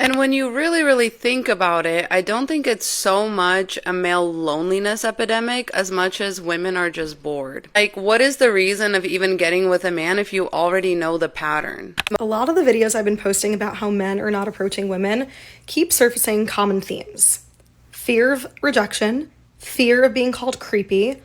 And when you really think about it, I don't think it's so much a male loneliness epidemic as much as women are just bored. Like, what is the reason of even getting with a man if you already know the pattern? A lot of the videos I've been posting about how men are not approaching women keep surfacing common themes. Fear of rejection, fear of being called creepy,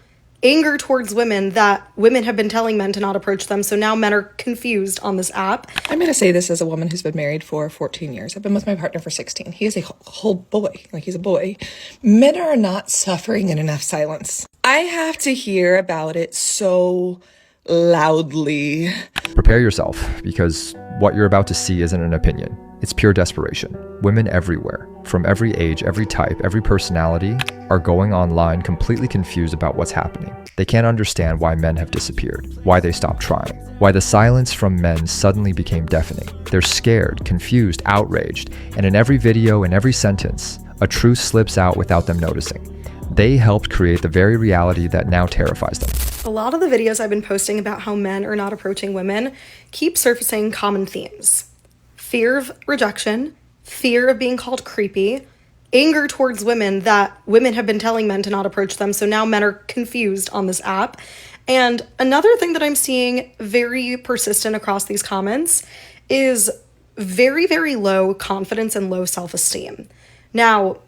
anger towards women that women have been telling men to not approach them, so now men are confused on this app. I'm going to say this as a woman who's been married for 14 years. I've been with my partner for 16. He is a whole boy, like he's a boy. Men are not suffering in enough silence. I have to hear about it so loudly. Prepare yourself, because what you're about to see isn't an opinion. It's pure desperation. Women everywhere, from every age, every type, every personality, are going online completely confused about what's happening. They can't understand why men have disappeared, why they stopped trying, why the silence from men suddenly became deafening. They're scared, confused, outraged, and in every video, in every sentence, a truth slips out without them noticing. They helped create the very reality that now terrifies them. A lot of the videos I've been posting about how men are not approaching women keep surfacing common themes. Fear of rejection, fear of being called creepy, anger towards women that women have been telling men to not approach them, so now men are confused on this app. And another thing that I'm seeing very persistent across these comments is very low confidence and low self-esteem. Now,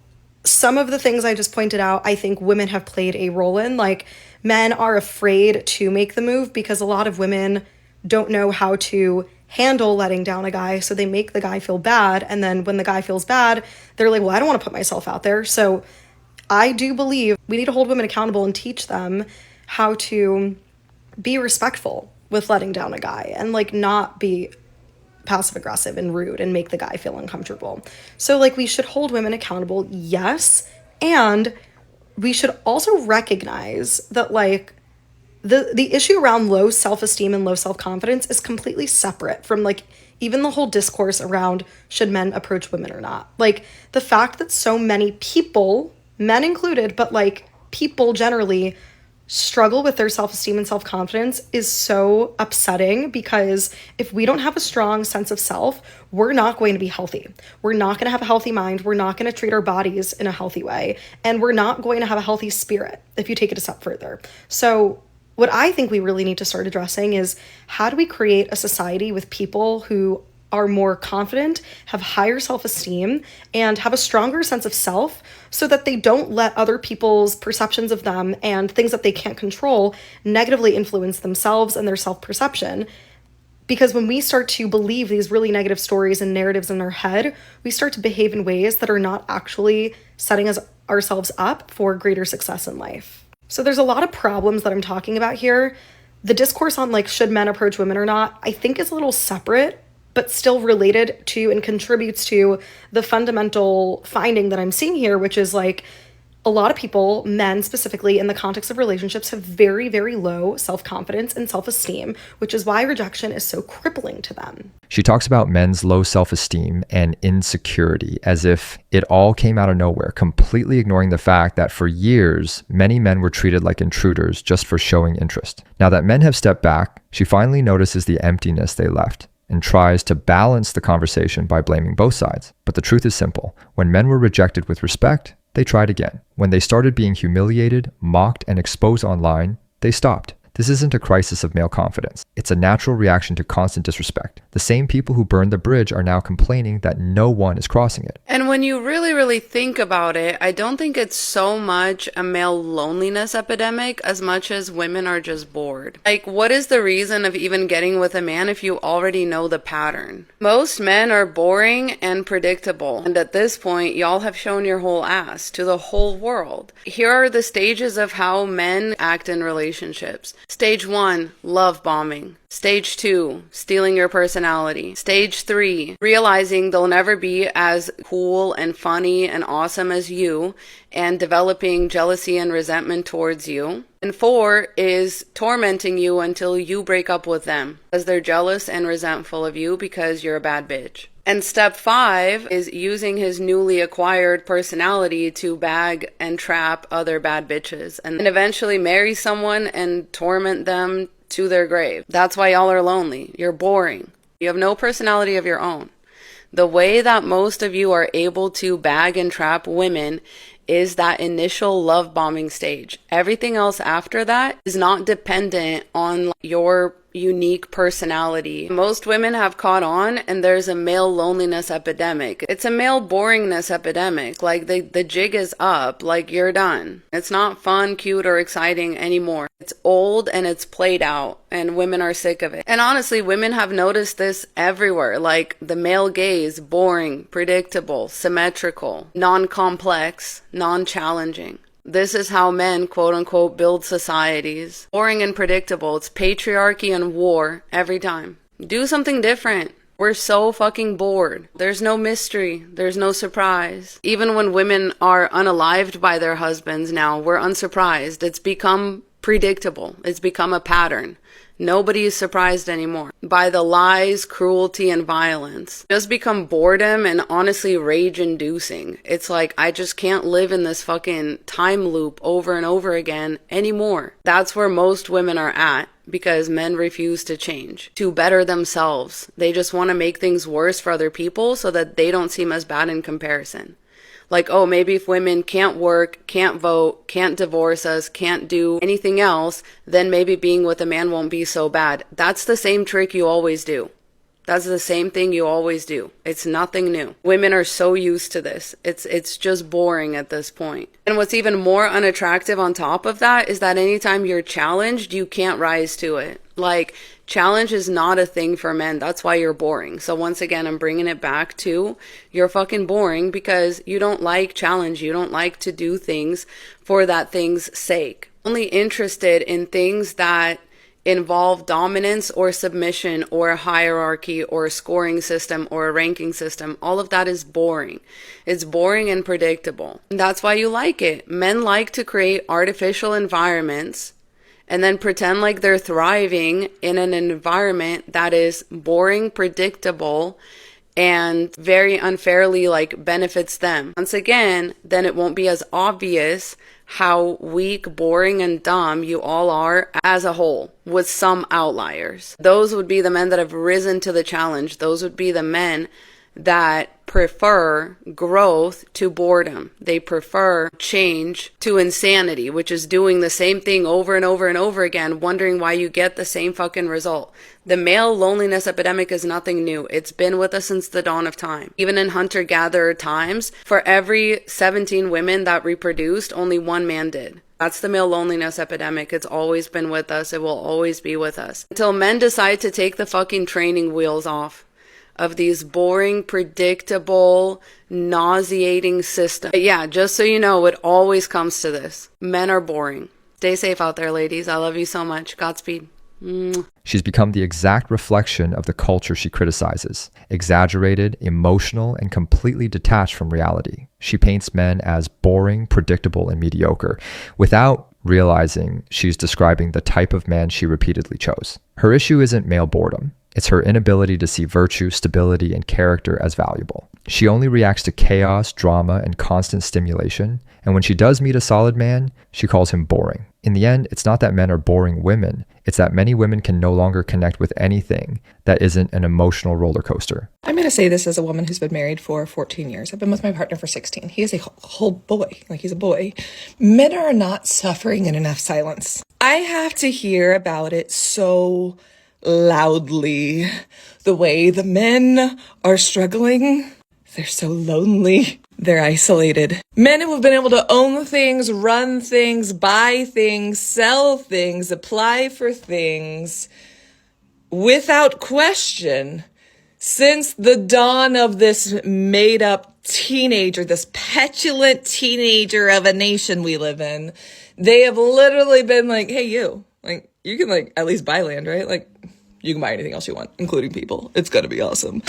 some of the things I just pointed out, I think women have played a role in. Like, men are afraid to make the move because a lot of women don't know how to handle letting down a guy, so they make the guy feel bad, and then when the guy feels bad, they're like, well, I don't want to put myself out there. So I do believe we need to hold women accountable and teach them how to be respectful with letting down a guy and like not be passive aggressive and rude and make the guy feel uncomfortable. So like, we should hold women accountable, yes, and we should also recognize that like the issue around low self-esteem and low self-confidence is completely separate from like even the whole discourse around should men approach women or not. Like, the fact that so many people, men included, but like people generally struggle with their self-esteem and self-confidence is so upsetting, because if we don't have a strong sense of self, we're not going to be healthy. We're not going to have a healthy mind. We're not going to treat our bodies in a healthy way. And we're not going to have a healthy spirit if you take it a step further. So what I think we really need to start addressing is, how do we create a society with people who are more confident, have higher self-esteem, and have a stronger sense of self, so that they don't let other people's perceptions of them and things that they can't control negatively influence themselves and their self-perception. Because when we start to believe these really negative stories and narratives in our head, we start to behave in ways that are not actually setting ourselves up for greater success in life. So there's a lot of problems that I'm talking about here. The discourse on like, should men approach women or not, I think is a little separate, but still related to and contributes to the fundamental finding that I'm seeing here, which is like, a lot of people, men specifically in the context of relationships, have very low self-confidence and self-esteem, which is why rejection is so crippling to them. She talks about men's low self-esteem and insecurity as if it all came out of nowhere, completely ignoring the fact that for years, many men were treated like intruders just for showing interest. Now that men have stepped back, she finally notices the emptiness they left and tries to balance the conversation by blaming both sides. But the truth is simple. When men were rejected with respect, they tried again. When they started being humiliated, mocked, and exposed online, they stopped. This isn't a crisis of male confidence. It's a natural reaction to constant disrespect. The same people who burned the bridge are now complaining that no one is crossing it. And when you really think about it, I don't think it's so much a male loneliness epidemic as much as women are just bored. Like, what is the reason of even getting with a man if you already know the pattern? Most men are boring and predictable. And at this point, y'all have shown your whole ass to the whole world. Here are the stages of how men act in relationships. Stage 1, love bombing. Stage 2, stealing your personality. Stage 3, realizing they'll never be as cool and funny and awesome as you, and developing jealousy and resentment towards you. And 4 is tormenting you until you break up with them, because they're jealous and resentful of you because you're a bad bitch. And step 5 is using his newly acquired personality to bag and trap other bad bitches and eventually marry someone and torment them to their grave. That's why y'all are lonely. You're boring. You have no personality of your own. The way that most of you are able to bag and trap women is that initial love bombing stage. Everything else after that is not dependent on your unique personality. Most women have caught on, and there's a male loneliness epidemic. It's a male boringness epidemic. Like the jig is up, like you're done. It's not fun, cute, or exciting anymore. It's old and it's played out, and women are sick of it. And honestly, women have noticed this everywhere. Like the male gaze, boring, predictable, symmetrical, non-complex, non-challenging. This is how men, quote unquote, build societies. Boring and predictable. It's patriarchy and war every time. Do something different. We're so fucking bored. There's no mystery. There's no surprise. Even when women are unalived by their husbands now, we're unsurprised. It's become predictable. It's become a pattern. Nobody is surprised anymore by the lies, cruelty, and violence. Just become boredom and honestly rage-inducing. It's like, I just can't live in this fucking time loop over and over again anymore. That's where most women are at, because men refuse to change, to better themselves. They just want to make things worse for other people so that they don't seem as bad in comparison. Like, oh, maybe if women can't work, can't vote, can't divorce us, can't do anything else, then maybe being with a man won't be so bad. That's the same trick you always do. That's the same thing you always do. It's nothing new. Women are so used to this. It's just boring at this point. And what's even more unattractive on top of that is that anytime you're challenged, you can't rise to it. Like, challenge is not a thing for men. That's why you're boring. So once again, I'm bringing it back to you're fucking boring because you don't like challenge. You don't like to do things for that thing's sake. Only interested in things that involve dominance or submission or a hierarchy or a scoring system or a ranking system. All of that is boring. It's boring and predictable. And that's why you like it. Men like to create artificial environments and then pretend like they're thriving in an environment that is boring, predictable, and very unfairly benefits them. Once again, then it won't be as obvious how weak, boring, and dumb you all are as a whole, with some outliers. Those would be the men that have risen to the challenge. Those would be the men that prefer growth to boredom. They prefer change to insanity, which is doing the same thing over and over and over again, wondering why you get the same fucking result. The male loneliness epidemic is nothing new. It's been with us since the dawn of time. Even in hunter-gatherer times, for every 17 women that reproduced, only one man did. That's the male loneliness epidemic. It's always been with us. It will always be with us. Until men decide to take the fucking training wheels off of these boring, predictable, nauseating systems. But yeah, just so you know, it always comes to this. Men are boring. Stay safe out there, ladies. I love you so much. Godspeed. She's become the exact reflection of the culture she criticizes, exaggerated, emotional, and completely detached from reality. She paints men as boring, predictable, and mediocre, without realizing she's describing the type of man she repeatedly chose. Her issue isn't male boredom. It's her inability to see virtue, stability, and character as valuable. She only reacts to chaos, drama, and constant stimulation. And when she does meet a solid man, she calls him boring. In the end, it's not that men are boring women. It's that many women can no longer connect with anything that isn't an emotional roller coaster. I'm going to say this as a woman who's been married for 14 years. I've been with my partner for 16. He is a whole boy. He's a boy. Men are not suffering in enough silence. I have to hear about it so loudly. The way the men are struggling. They're so lonely. They're isolated. Men who have been able to own things, run things, buy things, sell things, apply for things without question since the dawn of this made-up teenager, this petulant teenager of a nation we live in. They have literally been like, hey, you can at least buy land, right? You can buy anything else you want, including people. It's gonna be awesome.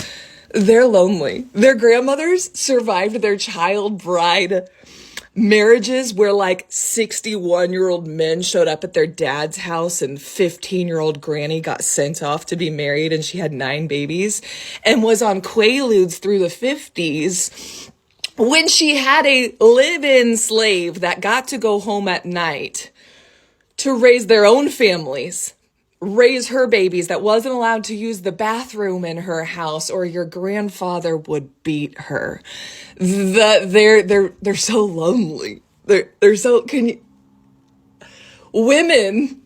They're lonely. Their grandmothers survived their child bride marriages where 61-year-old men showed up at their dad's house and 15-year-old granny got sent off to be married and she had 9 babies and was on Quaaludes through the 50s when she had a live-in slave that got to go home at night to raise their own families raise her babies, that wasn't allowed to use the bathroom in her house, or your grandfather would beat her. They're so lonely. They're so, women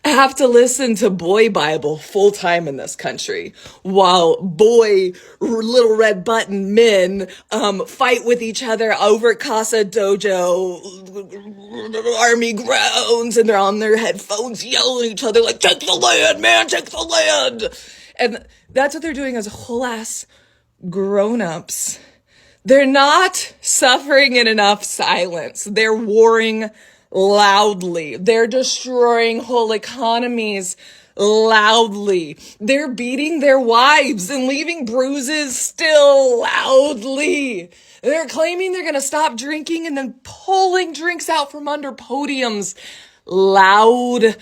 have to listen to boy Bible full time in this country, while boy little red button men fight with each other over Casa Dojo army grounds, and they're on their headphones yelling at each other like, take the land, man, take the land. And that's what they're doing as whole ass grown-ups. They're not suffering in enough silence. They're warring loudly. They're destroying whole economies loudly. They're beating their wives and leaving bruises still loudly. They're claiming they're going to stop drinking and then pulling drinks out from under podiums loudly.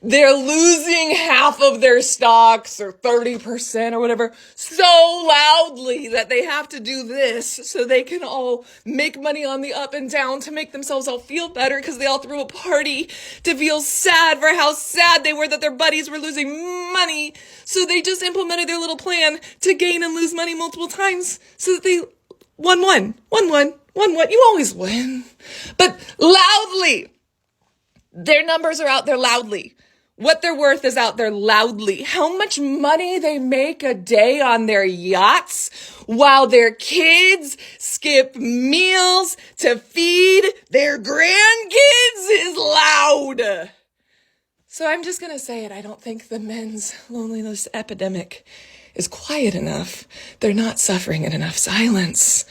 They're losing half of their stocks, or 30% or whatever, so loudly that they have to do this so they can all make money on the up and down to make themselves all feel better, because they all threw a party to feel sad for how sad they were that their buddies were losing money. So they just implemented their little plan to gain and lose money multiple times so that they won. You always win. But loudly. Their numbers are out there loudly. What they're worth is out there loudly. How much money they make a day on their yachts while their kids skip meals to feed their grandkids is loud. So I'm just going to say it. I don't think the men's loneliness epidemic is quiet enough. They're not suffering in enough silence.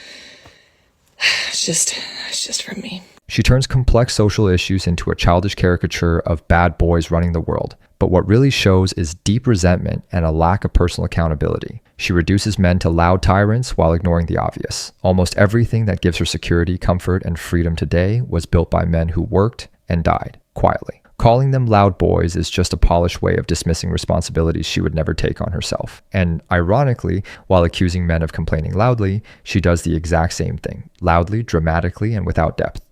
It's just from me. She turns complex social issues into a childish caricature of bad boys running the world. But what really shows is deep resentment and a lack of personal accountability. She reduces men to loud tyrants while ignoring the obvious. Almost everything that gives her security, comfort, and freedom today was built by men who worked and died quietly. Calling them loud boys is just a polished way of dismissing responsibilities she would never take on herself. And ironically, while accusing men of complaining loudly, she does the exact same thing, loudly, dramatically, and without depth.